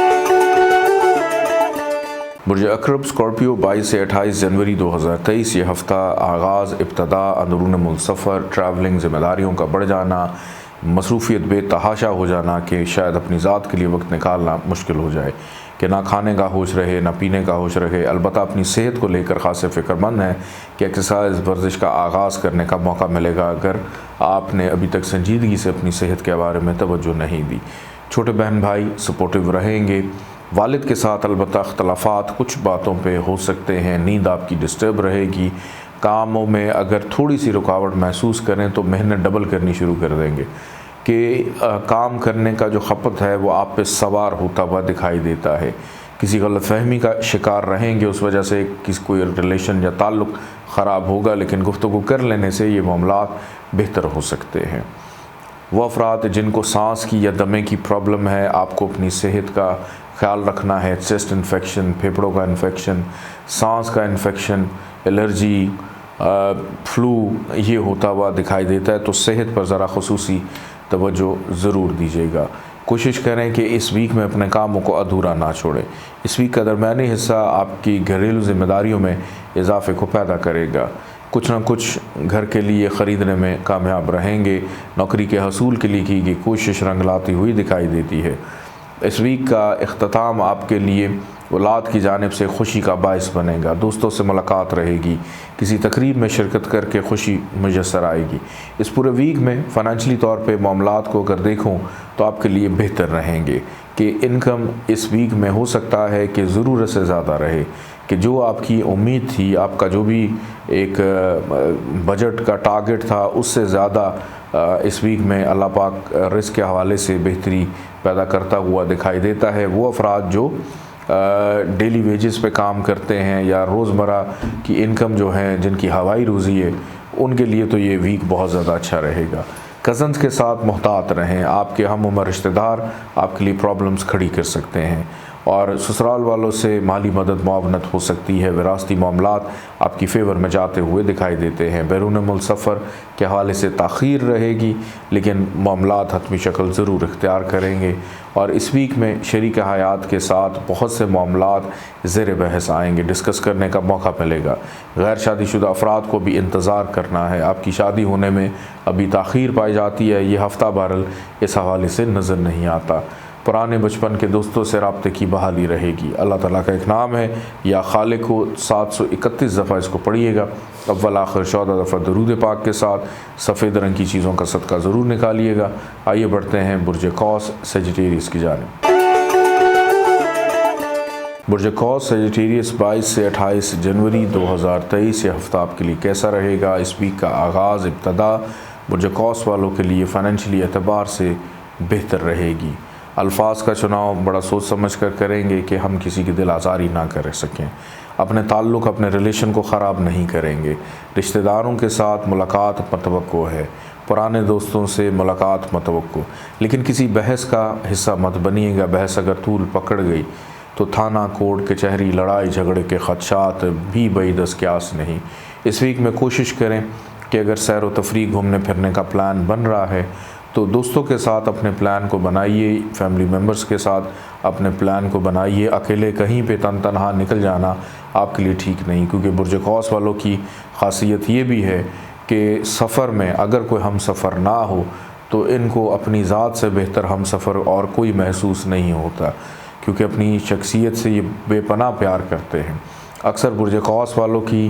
[SPEAKER 1] बुर्ज अक़रब स्कॉर्पियो 22 से 28 जनवरी 2023 ये हफ़्ता आगाज़, इब्तदा, अंदरून मुल्क सफ़र, ट्रैवलिंग, ज़िम्मेदारियों का बढ़ जाना, मसरूफ़ियत बेतहाशा हो जाना कि शायद अपनी ज़ात के लिए वक्त निकालना मुश्किल हो जाए, कि ना खाने का होश रहे ना पीने का होश रहे। अलबत्ता अपनी सेहत को लेकर ख़ास फ़िक्रमंद है कि एक्सरसाइज वर्जिश का आगाज़ करने का मौका मिलेगा अगर आपने अभी तक संजीदगी से अपनी सेहत के बारे में तवज्जो नहीं दी। छोटे बहन भाई सपोर्टिव रहेंगे। वालिद के साथ अलबत्ता अख्तलाफात कुछ बातों पे हो सकते हैं। नींद आपकी डिस्टर्ब रहेगी। कामों में अगर थोड़ी सी रुकावट महसूस करें तो मेहनत डबल करनी शुरू कर देंगे कि काम करने का जो खपत है वो आप पे सवार होता हुआ दिखाई देता है। किसी गलतफहमी का शिकार रहेंगे, उस वजह से किसी कोई रिलेशन या ताल्लुक़ ख़राब होगा, लेकिन गुफ्तगू कर लेने से ये मामलात बेहतर हो सकते हैं। वो अफराद जिनको सांस की या दमे की प्रॉब्लम है, आपको अपनी सेहत का ख्याल रखना है। चेस्ट इन्फेक्शन, फेफड़ों का इन्फेक्शन, सांस का इन्फेक्शन, एलर्जी, फ्लू ये होता हुआ दिखाई देता है, तो सेहत पर ज़रा खुसूसी तवज्जो ज़रूर दीजिएगा। कोशिश करें कि इस वीक में अपने कामों को अधूरा ना छोड़ें। इस वीक का दरमियानी हिस्सा आपकी घरेलू ज़िम्मेदारियों में इजाफ़े को पैदा करेगा। कुछ ना कुछ घर के लिए ख़रीदने में कामयाब रहेंगे। नौकरी के हसूल के लिए की गई कोशिश रंग लाती हुई दिखाई देती है। इस वीक का इख्तिताम आपके लिए औलाद की जानिब से खुशी का बायस बनेगा। दोस्तों से मुलाकात रहेगी। किसी तकरीब में शिरकत करके खुशी मुयस्सर आएगी। इस पूरे वीक में फ़ाइनेंशियली तौर पे मामलात को अगर देखूं तो आपके लिए बेहतर रहेंगे कि इनकम इस वीक में हो सकता है कि ज़रूरत से ज़्यादा रहे, कि जो आपकी उम्मीद थी, आपका जो भी एक बजट का टारगेट था, उससे ज़्यादा इस वीक में अल्लाह पाक रिस्क के हवाले से बेहतरी पैदा करता हुआ दिखाई देता है। वो अफराद जो डेली वेजेस पे काम करते हैं या रोज़मर्रा की इनकम जो है, जिनकी हवाई रोज़ी है, उनके लिए तो ये वीक बहुत ज़्यादा अच्छा रहेगा। कज़न्स के साथ मोहतात रहें। आपके हम उम्र रिश्तेदार आपके लिए प्रॉब्लम्स खड़ी कर सकते हैं और ससुराल वालों से माली मदद मुआवनत हो सकती है। विरासती मामलात आपकी फ़ेवर में जाते हुए दिखाई देते हैं। बैरून मुल्क सफ़र के हवाले से ताख़ीर रहेगी, लेकिन मामलात हतमी शक्ल ज़रूर इख्तियार करेंगे। और इस वीक में शरीक हयात के साथ बहुत से मामलात ज़ेर बहस आएंगे, डिस्कस करने का मौका मिलेगा। गैर शादीशुदा अफराद को भी इंतज़ार करना है। आपकी शादी होने में अभी ताख़ीर पाई जाती है। ये हफ़्ता बहरहाल इस हवाले से नज़र नहीं आता। पुराने बचपन के दोस्तों से राब्ते की बहाली रहेगी। अल्लाह ताला का एक नाम है या खालिक को 731 दफ़ा इसको पढ़िएगा। अव्वल आखिर 14 दफ़ा दुरूद पाक के साथ सफ़ेद रंग की चीज़ों का सदका ज़रूर निकालिएगा। आइए बढ़ते हैं बुर्ज कौस सेजिटेरियस की जानिब। बुर्ज कौस सेजिटेरियस 22 से 28 जनवरी 2023 ये हफ़्ता आपके लिए कैसा रहेगा? इस वीक का आगाज़, इब्तदा बुर्ज कौस वालों के लिए फ़ाइनेंशियली एतबार से बेहतर रहेगी। अल्फाज का चुनाव बड़ा सोच समझ कर करेंगे कि हम किसी की दिल आज़ारी ना कर सकें। अपने ताल्लुक़, अपने रिलेशन को ख़राब नहीं करेंगे। रिश्तेदारों के साथ मुलाकात मतवक्को है, पुराने दोस्तों से मुलाकात मतवक्को, लेकिन किसी बहस का हिस्सा मत बनिएगा। बहस अगर तूल पकड़ गई तो थाना, कोर्ट, कचहरी, लड़ाई झगड़े के ख़दशात भी बईदस क्यास नहीं। इस वीक में कोशिश करें कि अगर सैर व तफरीह, घूमने फिरने का प्लान बन रहा है तो दोस्तों के साथ अपने प्लान को बनाइए, फैमिली मेम्बर्स के साथ अपने प्लान को बनाइए। अकेले कहीं पे तनहा निकल जाना आपके लिए ठीक नहीं, क्योंकि बुर्ज कौस वालों की ख़ासियत ये भी है कि सफ़र में अगर कोई हम सफ़र ना हो तो इनको अपनी ज़ात से बेहतर हम सफ़र और कोई महसूस नहीं होता, क्योंकि अपनी शख्सियत से ये बेपनाह प्यार करते हैं। अक्सर बुर्ज कौस वालों की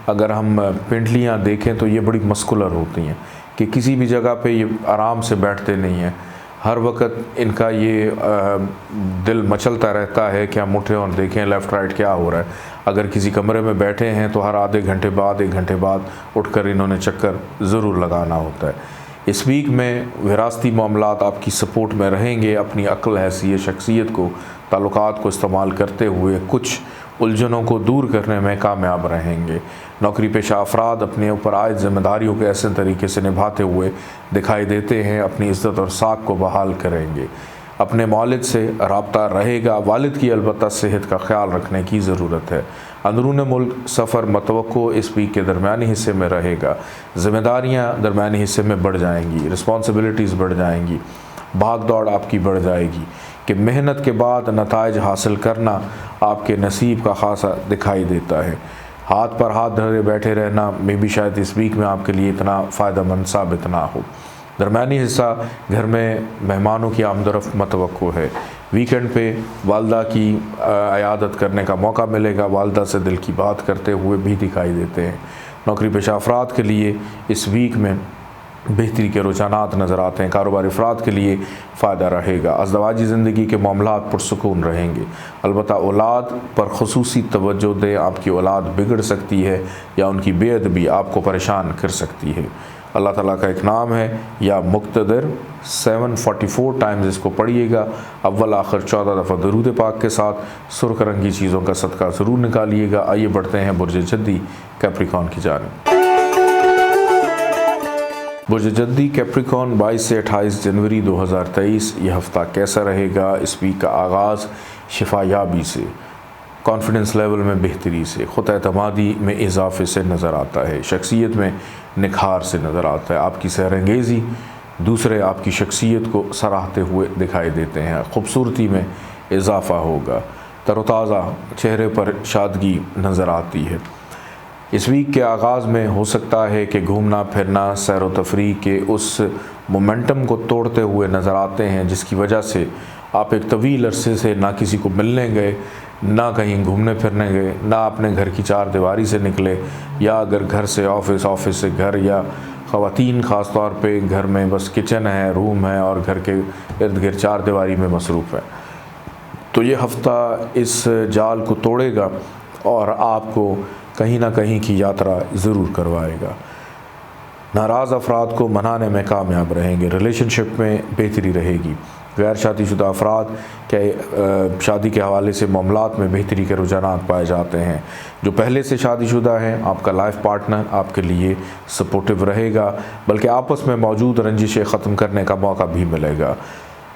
[SPEAKER 1] अगर हम पिंडलियाँ देखें तो ये बड़ी मस्कुलर होती हैं कि किसी भी जगह पे ये आराम से बैठते नहीं हैं। हर वक्त इनका ये दिल मचलता रहता है कि हम उठें और देखें लेफ़्ट राइट क्या हो रहा है। अगर किसी कमरे में बैठे हैं तो हर आधे घंटे बाद, 1 घंटे बाद उठकर इन्होंने चक्कर ज़रूर लगाना होता है। इस वीक में विरासती मामलात आपकी सपोर्ट में रहेंगे। अपनी अक्ल, हैसियत, शख्सियत को, ताल्लुकात को इस्तेमाल करते हुए कुछ उलझनों को दूर करने में कामयाब रहेंगे। नौकरी पेशा अफराद अपने ऊपर आयद ज़िम्मेदारियों को ऐसे तरीके से निभाते हुए दिखाई देते हैं, अपनी इज़्ज़त और साख को बहाल करेंगे। अपने वालिद से राब्ता रहेगा। वालिद की अलबत्ता सेहत का ख्याल रखने की ज़रूरत है। अंदरून मुल्क सफ़र मतवक्को इस वीक के दरमियानी हिस्से में रहेगा। ज़िम्मेदारियाँ दरमियानी हिस्से में बढ़ जाएंगी, रिस्पॉन्सिबिलिटीज़ बढ़ जाएंगी, भाग दौड़ आपकी बढ़ जाएगी कि मेहनत के बाद नताइज हासिल करना आपके नसीब का खासा दिखाई देता है। हाथ पर हाथ धरे बैठे रहना में भी शायद इस वीक में आपके लिए इतना फ़ायदेमंद साबित ना हो। दरमियानी हिस्सा घर में मेहमानों की आमदरफ़्त मतवक्को है। वीकेंड पे वालदा की अयादत करने का मौका मिलेगा। वालदा से दिल की बात करते हुए भी दिखाई देते हैं। नौकरी पेशा अफराद के लिए इस वीक में बेहतरी के रुझानात नज़र आते हैं। कारोबारी अफराद के लिए फ़ायदा रहेगा। अज़दवाजी ज़िंदगी के मामलात पुरसुकून रहेंगे। अलबत्ता औलाद पर ख़ुसूसी तवज्जो दें। आपकी औलाद बिगड़ सकती है या उनकी बेअदबी आपको परेशान कर सकती है। अल्लाह ताला का एक नाम है या मुक़्तदिर, 744 टाइम्स इसको पढ़िएगा। अव्वल आखिर 14 दफ़ा दरूद पाक के साथ सुर्ख रंगी चीज़ों का सदका ज़रूर निकालिएगा। आइए बढ़ते हैं बुर्ज जद्दी कैप्रिकॉन की जानिब। बुर्ज जद्दी कैप्रिकॉन 22 से 28 जनवरी 2023 यह हफ़्ता कैसा रहेगा? इस वीक का आगाज़ शिफायाबी से, कॉन्फिडेंस लेवल में बेहतरी से, ख़ुद एतमादी में इजाफे से नज़र आता है। शख्सियत में निखार से नज़र आता है। आपकी सहरंगेज़ी दूसरे आपकी शख्सियत को सराहते हुए दिखाई देते हैं। ख़ूबसूरती में इजाफ़ा होगा। तरोताज़ा चेहरे पर शादगी नज़र आती है। इस वीक के आगाज़ में हो सकता है कि घूमना फिरना, सैर व तफरीह के उस मोमेंटम को तोड़ते हुए नज़र आते हैं जिसकी वजह से आप एक तवील अरसे से ना किसी को मिलने गए, ना कहीं घूमने फिरने गए, ना अपने घर की चार दीवारी से निकले, या अगर घर से ऑफ़िस, ऑफ़िस से घर, या ख़वातीन ख़ास तौर पे घर में बस किचन है, रूम है और घर के इर्द गिर्द चार दीवारी में मसरूफ़ है। तो ये हफ़्ता इस जाल को तोड़ेगा और आपको कहीं ना कहीं की यात्रा ज़रूर करवाएगा। नाराज़ अफराद को मनाने में कामयाब रहेंगे। रिलेशनशिप में बेहतरी रहेगी। गैर शादीशुदा अफराद के शादी के हवाले से मामलात में बेहतरी के रुझानात पाए जाते हैं। जो पहले से शादीशुदा हैं, आपका लाइफ पार्टनर आपके लिए सपोर्टिव रहेगा, बल्कि आपस में मौजूद रंजिशें ख़त्म करने का मौका भी मिलेगा।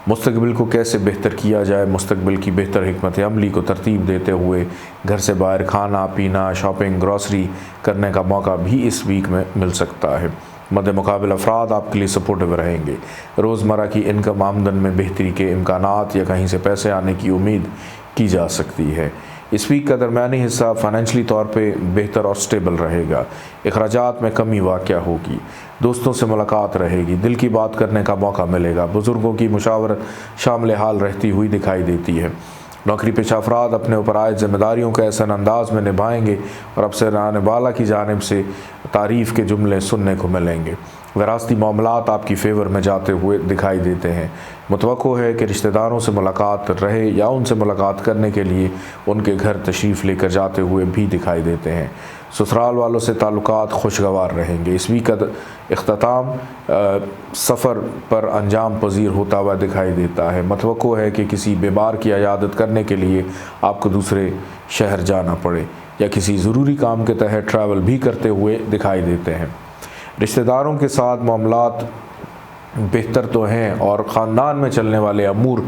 [SPEAKER 1] मुस्तकबिल को कैसे बेहतर किया जाए, मुस्तकबिल की बेहतर हिकमत अमली को तरतीब देते हुए घर से बाहर खाना पीना, शॉपिंग, ग्रॉसरी करने का मौका भी इस वीक में मिल सकता है। मद्दे मुकाबिल अफराद आपके लिए सपोर्टिव रहेंगे। रोज़मर्रा की इनकम आमदन में बेहतरी के इम्कानात या कहीं से पैसे आने की उम्मीद की जा सकती है। इस वीक का दरमियानी हिस्सा फाइनेंशली तौर पे बेहतर और स्टेबल रहेगा। अखराजात में कमी वाक़या होगी। दोस्तों से मुलाकात रहेगी। दिल की बात करने का मौका मिलेगा। बुज़ुर्गों की मुशावरत शामिल हाल रहती हुई दिखाई देती है। नौकरी पेशा अफराद अपने ऊपर आयद ज़िम्मेदारियों को ऐसा अंदाज में निभाएंगे और अब से आने वाला की जानिब से तारीफ़ के जुमले सुनने को मिलेंगे। विरासती मामलात आपकी फ़ेवर में जाते हुए दिखाई देते हैं। मुतवक्को है कि रिश्तेदारों से मुलाकात रहे या उनसे मुलाकात करने के लिए उनके घर तशरीफ़ लेकर जाते हुए भी दिखाई देते हैं। ससुराल वालों से ताल्लुकात खुशगवार रहेंगे। इस वीक का इख्तिताम सफ़र पर अंजाम पजीर होता हुआ दिखाई देता है। मुतवक्को है कि किसी बीमार की इयादत करने के लिए आपको दूसरे शहर जाना पड़े या किसी ज़रूरी काम के तहत ट्रैवल भी करते हुए दिखाई देते हैं। रिश्तेदारों के साथ मामलात बेहतर तो हैं और ख़ानदान में चलने वाले अमूर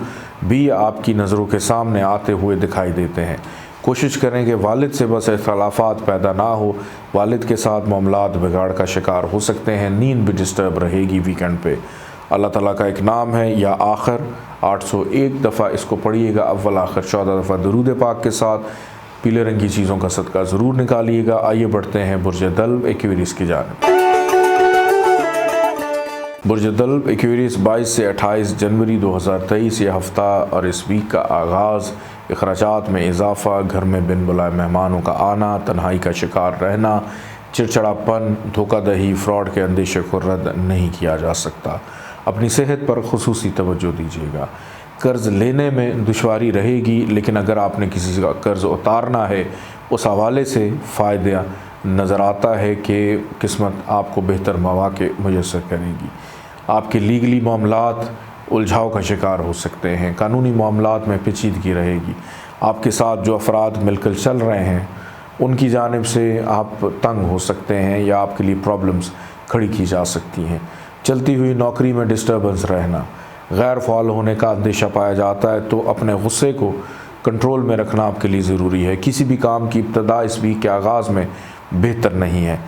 [SPEAKER 1] भी आपकी नज़रों के सामने आते हुए दिखाई देते हैं। कोशिश करें कि वालिद से बस इख्तलाफात पैदा ना हो। वालिद के साथ मामलात बिगाड़ का शिकार हो सकते हैं। नींद भी डिस्टर्ब रहेगी वीकेंड पे। अल्लाह ताला का एक नाम है या आखिर, 801 दफ़ा इसको पढ़िएगा। अव्वल आखिर 14 दफ़ा दरूद पाक के साथ पीले रंग की चीज़ों का सदका ज़रूर निकालिएगा। आइए बढ़ते हैं बुर्ज दल्ब एक्वेरियस की जानिब। बुर्ज दल्ब एक्वेरियस 22 से 28 जनवरी 2023 ये हफ़्ता और इस वीक का आगाज़ अखराजात में इजाफ़ा, घर में बिन बुलाए मेहमानों का आना, तन्हाई का शिकार रहना, चिड़चिड़ापन, धोखाधड़ी, फ्रॉड के अंदेशे को रद्द नहीं किया जा सकता। अपनी सेहत पर खुसूसी तवज्जो दीजिएगा। कर्ज़ लेने में दुश्वारी रहेगी, लेकिन अगर आपने किसी का कर्ज़ उतारना है उस हवाले से फ़ायदा नज़र आता है कि किस्मत आपको बेहतर मौक़े मुयस्सर करेगी। आपके लीगली मामलात उलझाव का शिकार हो सकते हैं। कानूनी मामलात में पेचीदगी रहेगी। आपके साथ जो अफराद मिलकर चल रहे हैं उनकी जानिब से आप तंग हो सकते हैं या आपके लिए प्रॉब्लम्स खड़ी की जा सकती हैं। चलती हुई नौकरी में डिस्टर्बेंस रहना, गैर फ़ाल होने का अंदेशा पाया जाता है, तो अपने गुस्से को कंट्रोल में रखना आपके लिए ज़रूरी है। किसी भी काम की इब्तदा इस वीक के आगाज़ में बेहतर नहीं है।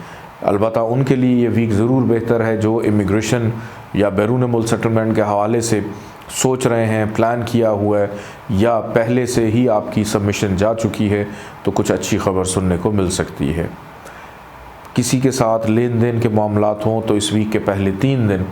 [SPEAKER 1] अलबत्ता उनके लिए ये वीक ज़रूर बेहतर है जो इमिग्रेशन या बैरून मुल्क सेटलमेंट के हवाले से सोच रहे हैं, प्लान किया हुआ है या पहले से ही आपकी सबमिशन जा चुकी है, तो कुछ अच्छी खबर सुनने को मिल सकती है। किसी के साथ लेन देन के मामलात हों तो इस वीक के पहले 3 दिन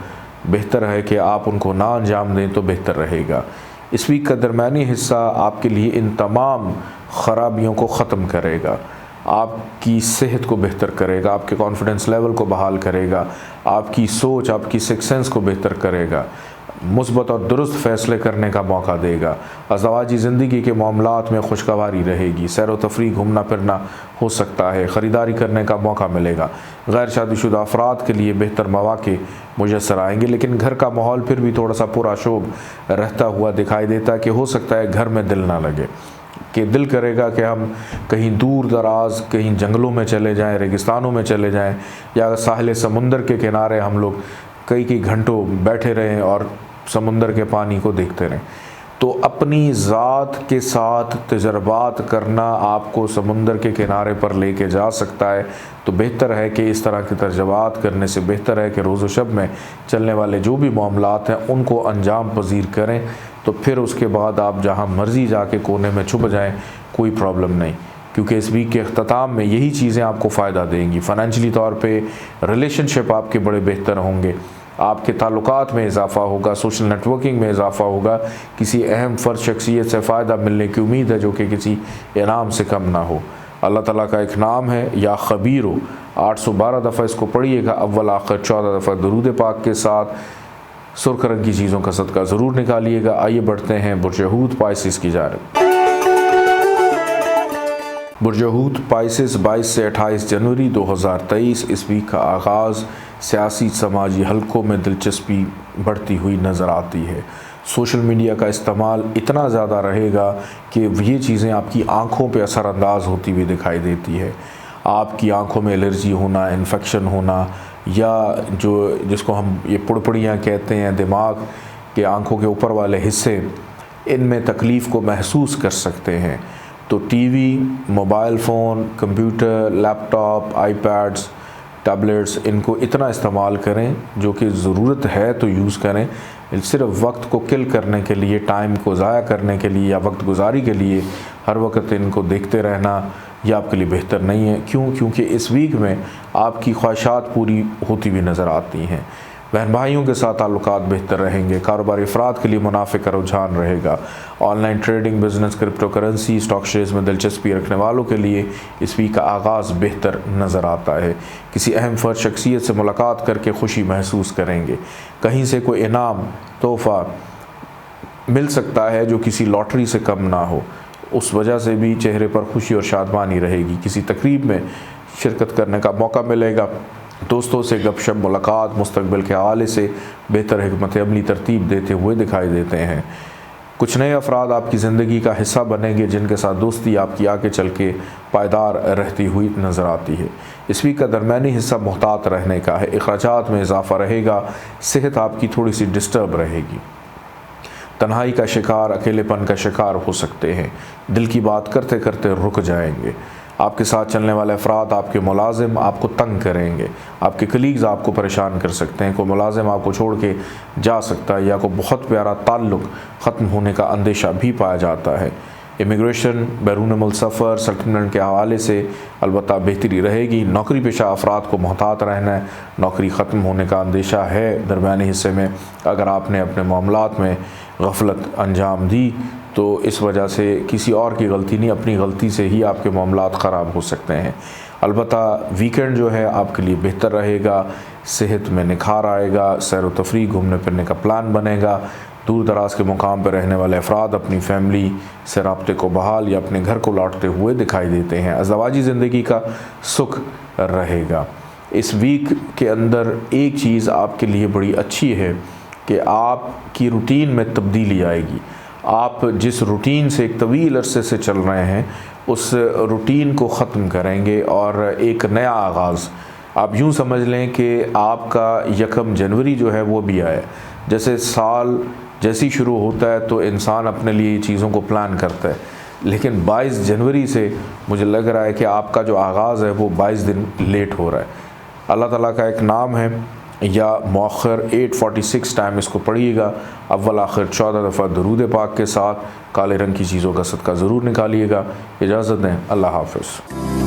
[SPEAKER 1] बेहतर है कि आप उनको ना अंजाम दें तो बेहतर रहेगा। इस वीक का दरमियानी हिस्सा आपके लिए इन तमाम ख़राबियों को ख़त्म करेगा, आपकी सेहत को बेहतर करेगा, आपके कॉन्फिडेंस लेवल को बहाल करेगा, आपकी सोच, आपकी सिक्स सेंस को बेहतर करेगा, मुस्बत और दुरुस्त फ़ैसले करने का मौका देगा। अज़दवाजी ज़िंदगी के मामलात में खुशगवारी रहेगी। सैर व तफरीह, घूमना फिरना हो सकता है, ख़रीदारी करने का मौका मिलेगा। गैर शादीशुदा अफराद के लिए बेहतर मौक़े मुयस्सर आएंगे, लेकिन घर का माहौल फिर भी थोड़ा सा पुरशोभ रहता हुआ दिखाई देता है कि हो सकता है घर में दिल ना लगे, कि दिल करेगा कि हम कहीं दूर दराज, कहीं जंगलों में चले जाएं, रेगिस्तानों में चले जाएं या साहिल समुंदर के किनारे हम लोग कई घंटों बैठे रहें और समुंदर के पानी को देखते रहें। तो अपनी ज़ात के साथ तजर्बात करना आपको समुंदर के किनारे पर लेके जा सकता है। तो बेहतर है कि इस तरह के तजर्बात करने से बेहतर है कि रोज़ व शब में चलने वाले जो भी मामलात हैं उनको अंजाम पजीर करें। तो फिर उसके बाद आप जहाँ मर्ज़ी जाके कोने में छुप जाएं, कोई प्रॉब्लम नहीं, क्योंकि इस वीक के अख्ताम में यही चीज़ें आपको फ़ायदा देंगी। फ़ाइनेंशियली तौर पे रिलेशनशिप आपके बड़े बेहतर होंगे, आपके ताल्लुकात में इजाफ़ा होगा, सोशल नेटवर्किंग में इजाफ़ा होगा, किसी अहम फ़र्द शख्सियत से फ़ायदा मिलने की उम्मीद है जो कि किसी इनाम से कम ना हो। अल्लाह ताला का एक नाम है या ख़बीर हो, 812 दफ़ा इसको पढ़िएगा। अव्वल आखिर 14 दफ़ा दरूद पाक के साथ सुर्ख रंग की चीज़ों का सदका ज़रूर निकालिएगा। आइए बढ़ते हैं बुर्ज हूत पाइसिस की जानिब। बुर्ज हूत पाइसिस 22 से 28 जनवरी 2023 इस वीक का आगाज़ सियासी समाजी हलकों में दिलचस्पी बढ़ती हुई नज़र आती है। सोशल मीडिया का इस्तेमाल इतना ज़्यादा रहेगा कि ये चीज़ें आपकी आँखों पे असरअंदाज होती हुई दिखाई देती है। आपकी आँखों में एलर्जी होना, इन्फेक्शन होना, या जिसको हम ये पुड़पुड़ियाँ कहते हैं, दिमाग के आँखों के ऊपर वाले हिस्से, इनमें तकलीफ़ को महसूस कर सकते हैं। तो TV, mobile phone, computer, laptop, iPads, tablets, इनको इतना इस्तेमाल करें जो कि ज़रूरत है तो यूज़ करें। सिर्फ वक्त को किल करने के लिए, टाइम को ज़ाया करने के लिए या वक्त गुजारी के लिए हर वक्त इनको देखते रहना यह आपके लिए बेहतर नहीं है। क्योंकि इस वीक में आपकी ख्वाहिशात पूरी होती हुई नज़र आती हैं। बहन भाइयों के साथ ताल्लुकात बेहतर रहेंगे। कारोबारी अफराद के लिए मुनाफे का रुझान रहेगा। Online trading, business, crypto currency, stock shares में दिलचस्पी रखने वालों के लिए इस वीक का आगाज़ बेहतर नज़र आता है। किसी अहम फ़र्द शख्सियत से मुलाकात करके खुशी महसूस करेंगे। कहीं से कोई इनाम, तोहफ़ा मिल सकता है जो किसी लॉटरी से कम ना हो, उस वजह से भी चेहरे पर खुशी और शादमानी रहेगी। किसी तकरीब में शिरकत करने का मौका मिलेगा। दोस्तों से गपशप, मुलाकात मुस्तकबिल के हवाले से बेहतर हिकमत अमली तरतीब देते हुए दिखाई देते हैं। कुछ नए अफराद आपकी ज़िंदगी का हिस्सा बनेंगे जिनके साथ दोस्ती आपकी आगे चल के पायदार रहती हुई नज़र आती है। इस वीक का दरमियानी हिस्सा मोहतात रहने का है। अखराजात में इजाफा रहेगा। सेहत आपकी थोड़ी सी डिस्टर्ब रहेगी। तन्हाई का शिकार, अकेलेपन का शिकार हो सकते हैं। दिल की बात करते करते रुक जाएंगे। आपके साथ चलने वाले अफराद, आपके मुलाजिम आपको तंग करेंगे। आपके कलीग्स आपको परेशान कर सकते हैं। कोई मुलाजिम आपको छोड़ के जा सकता है या कोई बहुत प्यारा ताल्लुक़ ख़त्म होने का अंदेशा भी पाया जाता है। इमिग्रेशन, बैरून मुल्क सफ़र, सेटलमेंट के हवाले से अलबत्ता बेहतरी रहेगी। नौकरी पेशा अफराद को मोहतात रहना है। नौकरी ख़त्म होने का अंदेशा है दरमियानी हिस्से में। अगर आपने अपने मामलात में गफलत अंजाम दी तो इस वजह से किसी और की गलती नहीं, अपनी गलती से ही आपके मामलात ख़राब हो सकते हैं। अलबत्ता वीकेंड जो है आपके लिए बेहतर रहेगा। सेहत में निखार आएगा। सैर व तफरीह, घूमने फिरने का प्लान बनेगा। दूर दराज के मुकाम पर रहने वाले अफराद अपनी फैमिली से राब्ते को बहाल या अपने घर को लौटते हुए दिखाई देते हैं। अज़दवाजी ज़िंदगी का सुख रहेगा। इस वीक के अंदर एक चीज़ आपके लिए बड़ी अच्छी है कि आपकी रूटीन में तब्दीली आएगी। आप जिस रूटीन से एक तवील अरसे से चल रहे हैं उस रूटीन को ख़त्म करेंगे और एक नया आगाज़, आप यूँ समझ लें कि आपका 1 जनवरी जो है वो भी आया। जैसे साल जैसी शुरू होता है तो इंसान अपने लिए चीज़ों को प्लान करता है, लेकिन 22 जनवरी से मुझे लग रहा है कि आपका जो आगाज़ है वो 22 दिन लेट हो रहा है। अल्लाह ताला का एक नाम है या मौखर 846 टाइम इसको पढ़िएगा। अव्वल आखिर 14 दफ़ा दरूद पाक के साथ काले रंग की चीज़ों का सदका ज़रूर निकालिएगा। इजाज़त दें। अल्लाह हाफ़िज़।